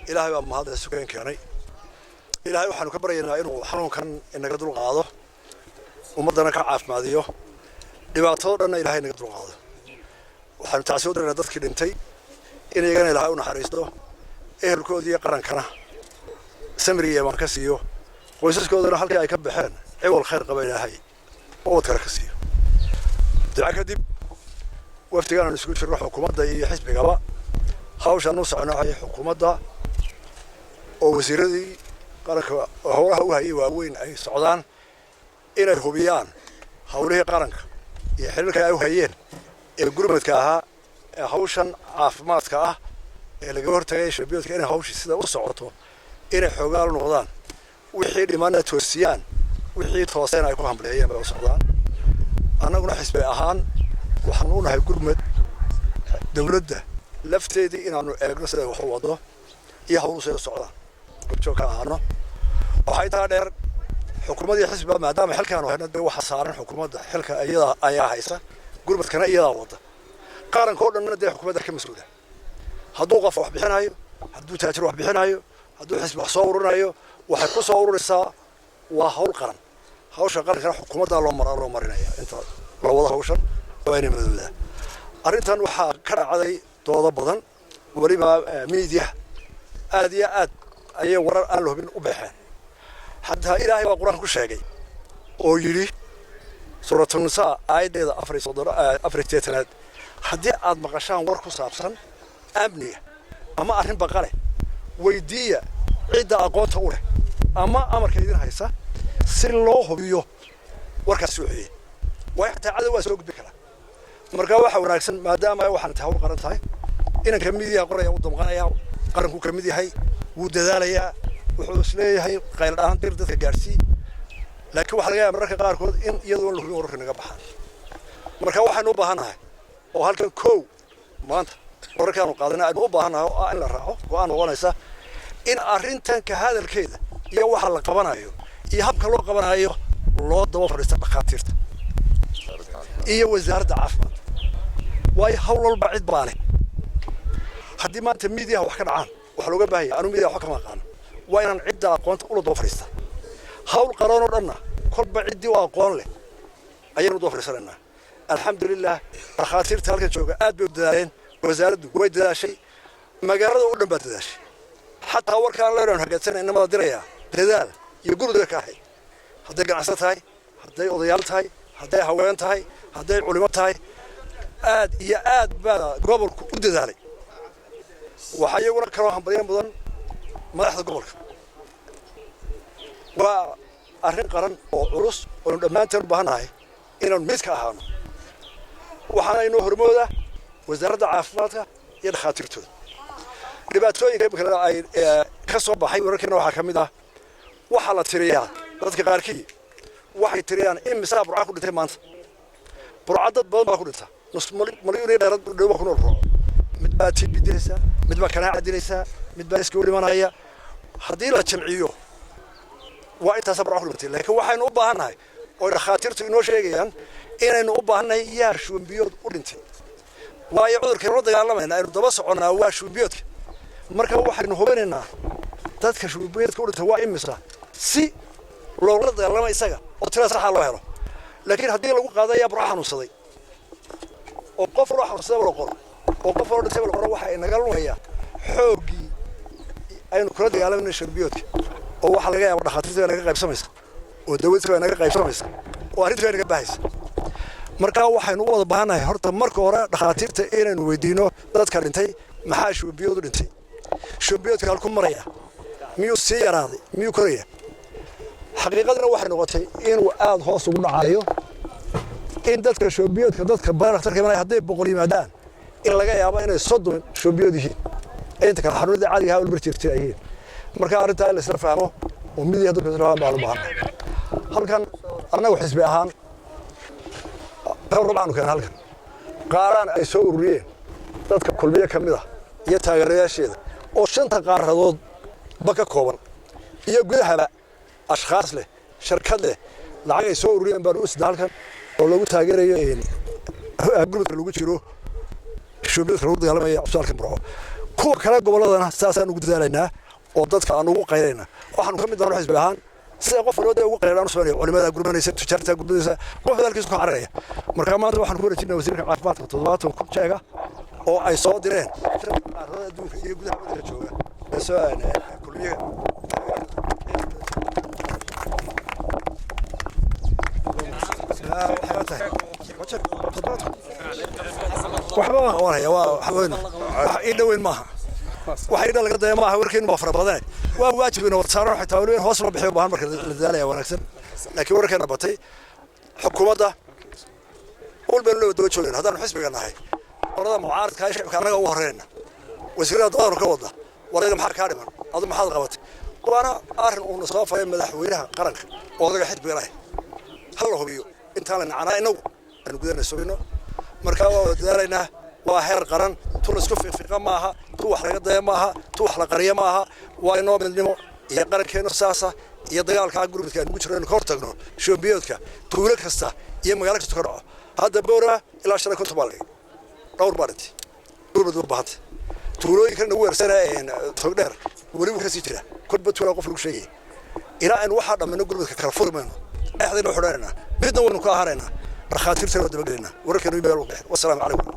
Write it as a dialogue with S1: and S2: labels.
S1: إلهي وما هذا السكان كاني إلهي وحنا كبرينا إنه حنون كان إنك قدر القاضي ومدنا كعاف مع ذيه dhibaatadana ilaahay naga dulqaado waxaan taasoo dareeraa dadkii dhintay in iyagana ilaahay u naxariisto ehelkoodii qarankana samriye waan ka siiyo qoysaskoodana halkii ay ka baxeen ciwal khayr qaba ilaahay oo wadkar ka siiyo duca kadib waftigaan aan isku jirno xukuumadda iyo xisbigaba hawshan u soconahay xukuumadda oo wasiiradii qaranka howlaha u hayay waaweyn ay socdaan inay hubiyaan howlihii qaranka iyo xilka ay u hayeen ee gurmadka ahaa ee hawshan caafimaadka ah ee laga hortagay shabeelka inay hawshii sida u socoto inay xoogaal noqdaan wixii dhimanna toosiyaan wixii tooseen ay ku hamleeyeen bay u socdaan annaguna xisbi ahaan waxaan u nahay gurmad dawladda lafteedii inaanu eegno sida wax u wado iyo hawlu sida socdaan gobjoog ka ahaano waxay taa dheer xukuumadda xisbiga maadaama xilkan waxna dee waxa saaran xukuumadda xilka iyada ayaa haysa gurmadkana iyada wada qaranka oo dhanna dee xukuumadda ka mas'uula hadduu qof wax bixinayo hadduu taajir wax bixinayo hadduu xisbi wax soo ururinayo waxay ku soo ururaysaa waa hawl qaran hawsha qarankana xukuumadda loo marinaya inta la wada hawshan waa inay madowdaa arrintan waxaa ka dhacday doodo badan weliba media aad iyo aad ayay warar aan la hubin u baxeen حتى إلهي والقرآن كل شيء أو يلي سورة النساء آية أفري صدر أفري تيتناد حدي عاد مقاشان وركو صابسان أمنية أما أرهم بقاله ويدية عدة أقوى تقوله أما أمر كيدين هيسا سلوه بيو وركا سوحي ويحتى عدو وسوق بكرة مركا واحد وناكسن ما دام واحد تهور قرن تاي إن كميديا قرية ودمغانا يا قرنكو كميديا هاي ودذاليا wuxuu leeyahay qayl ahaan dadka gaarsii laakiin waxa laga yaabaa mararka qaarkood in iyadoo la hubiyo wararka naga baxaan marka waxaan u baahanahay oo halkan koow maanta wararkaan u qaadana aan u baahanahay oo in la raaco go'aan noqonaysa in arrintan ka hadalkeeda iyo waxa la qabanayo iyo habka loo qabanayo loo daba fadhiista dhaqaatiirta iyo wasaaradda caafimaadka way hawl walba cid baale haddii maanta media wax ka dhacaan waxa looga baahan yahay anu media wax kama aqaan وين عدة أقوان تقول ضوء فريسة هول قرانو لنا كل بعدي وأقوان له أيام ضوء فريسة لنا الحمد لله رخاطير تلك الشوكة آد بيبدأين وزارة قوي ده شيء ما قالوا ولا بدأ شيء حتى هو كان لا يرون حاجة سنة إنما دريا تدال يقولوا ذاك هاي هذا جنسات هاي هذا أضيالت هاي هذا هوانت هاي هذا علمات هاي آد يا آد بقى قبل كل ذلك وحيونا كراهم بدين بدن مدحda gobolka waa arrin qaran oo culus oo dhamaanteen u baahanahay inaan mid ka ahaano waxaana inoo hormooda wasaaradda caafimaadka iyo dhakhaatiirtooda dhibaatooyinka kale ay ka soo baxay wararkeena waxaa ka mid ah waxa la tiriyaa dadka qaarkii waxay tiriyaan in misaab burca ku dhintay maanta burca dad badan baa ku dhinta nus maliyuun dheerad dhawaa ku nool rooc mid baa TB dilaysa mid baa kanaaca dilaysa mid baa iska dhimanaya haddii la jamciyo waa intaas burca ku dhintay laakiin waxaynu u baahanahay oo dhakhaatiirtu inoo sheegayaan inaynu u baahanahay yaar shuumbiyood u dhintay waayo cudurka la dagaalamayna aynu daba soconaa waa shuumbiyoodka marka waxaynu hubinaynaa dadka shuumbiyoodka u dhintay waa imisa si loola dagaalamo isaga oo tira sax loo helo laakiin haddii lagu qaaday yaa burca xanuunsaday oo qof ruux xanuunsaday loo qoro oo qof loo dhintay loo qoro waxa ay naga lumayaa xoogii aynu kula dagaalamay shuumbiyoodka oo waxa laga yaabaa dhakhaatiirta naga qaybsamaysa oo dawladda naga qaybsamaysa oo arrinta naga baahaysa marka waxaynu u wada baahanahay horta marka hore dhakhaatiirta inaynu weydiino dadka dhintay maxaa shuumbiyood u dhintay shuumbiyoodka halku maraya miyuu sii yaraaday miyuu koraya xaqiiqadana waxay noqotay inuu aad hoos ugu dhacayo in dadka shuumbiyoodka dadka badan dhakhtarka imanaya hadday boqol yimaadaan in laga yaabo inay 30 shuumbiyood yihiin inta kale xanuunada caadiga ah oo bartirtay ayeen marka arrinta la isla fahmo oo midii dadka isla fahmaan baa halkan anagu xisbi ahaan rabaan kan halkan qaaraan ay soo ururiyeen dadka kulmiye kamid ah iyo taageerayaasheeda oo shanta qaaradood baka kooban iyo gudahaba ashxaas leh shirkad leh lacag ay soo ururiyeen baan u sida halkan oo lagu taageerayo gurmadka lagu jiro shuubada lagu dagaalamaya cusaalka burco kuwa kale goboladana saasaan ugu dadaalanaa oo dadka aan ugu qaylayna waxaan ka mid noqon xisbi ahaan sida qof walba ugu qaylaan Soomaaliya culimada gurmanaysa tujarta gurmanaysa qof dalkiisa ku xarreeya marka maanta waxaan ku wareejinaa wasiirka caafimaadka toddobaadka ku jeega oo ay soo direen adduunka iyo gudaha waddanka jooga soo kulmiye waxba waan idhaweyn maaha waxa idha laga daya maaha warkeen ma fara badan waa waajib inuu saaran xitaa waliba hoos loo bixiyo baahan marka la daalaya wanaagsan laakiin warkeena batay xukuumadda walba loo daba joogin haddaan xisbiga nahay qorada mucaaradka ay shacabka anaga ugu horeeyna wasiirada dooran ka wada warayga maxaa ka dhiman adu maxaad qabatay waana arrin uu soo faray madaxweynaha qaranka oo laga xisbiga lahay hal hubiyo intaan la nacnaa inagu aan gudanayso marka waa dadaalayna waa heer qaran tul isku fiiqa maaha tu wax laga daya maaha tu wax la qariyo maaha waa inoo midnimo iyo qarankeena saasa iyo dagaalka gurmadka aan ugu jirno ka hortagno shoobiyoodka tuulo kasta iyo magaalo kasta ka dhaco hadda boora ilaa shalay kunta baalay dhowr baarti gurmad u baahantay tuulooyinkan ugu weersanayeen togdheer waliba ka sii jira kulba tuulo qof lagu sheegay ilaa aan waxa dhammaano gurmadka kala furmayno axdayna xudhaarina midna waynu ka ahaarayna markhaatiirta wada bagalina wararkeenu meel u qeex wassalaamu calaykum